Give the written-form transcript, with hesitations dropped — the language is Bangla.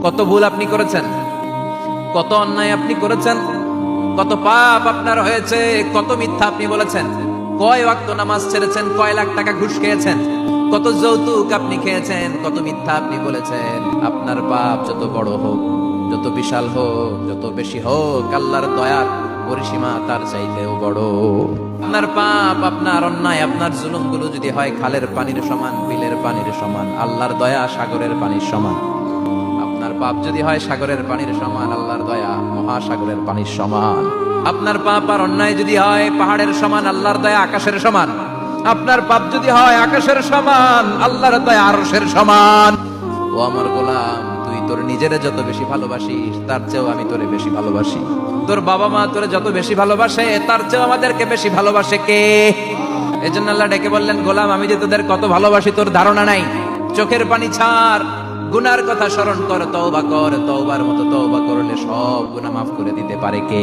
কত ভুল আপনি করেছেন, কত অন্যায় আপনি করেছেন, কত পাপ আপনার হয়েছে, কত মিথ্যা আপনি বলেছেন, কয় ওয়াক্ত নামাজ ছেড়েছেন, কয় লাখ টাকা ঘুষ খেয়েছেন, কত যৌতুক আপনি খেয়েছেন, কত মিথ্যা আপনি বলেছেন। আপনার পাপ যত বড় হোক, যত বিশাল হোক, যত বেশি হোক, আল্লাহর দয়ার পরিসীমা তার চাইতেও বড়। আপনার পাপ, আপনার অন্যায়, আপনার জুলুমগুলো যদি হয় খালের পানির সমান, বিলের পানির সমান, আল্লাহর দয়া সাগরের পানির সমান। আপনার পাপ যদি হয় সাগরের পানির সমান, আল্লাহর দয়া মহাসাগরের পানির সমান। আপনার পাপ আর অন্যায় যদি হয় পাহাড়ের সমান, আল্লাহর দয়া আকাশের সমান। আপনার পাপ যদি হয় আকাশের সমান, আল্লাহর দয়া আরশের সমান। ও আমার গোলাম, তুই তোর নিজের যত বেশি ভালোবাসিস, তার চেয়েও আমি তোরে বেশি ভালোবাসি। তোর বাবা মা তোরে যত বেশি ভালোবাসে, তার চেয়েও আমাদেরকে বেশি ভালোবাসে কে? এজন্য আল্লাহ ডেকে বললেন, গোলাম আমি যে তোদের কত ভালোবাসি তোর ধারণা নাই। চোখের পানি ছাড়, গুনার কথা স্মরণ কর, তওবা কর। তওবার মতো তওবা করলে সব গুনাহ মাফ করে দিতে পারে কে?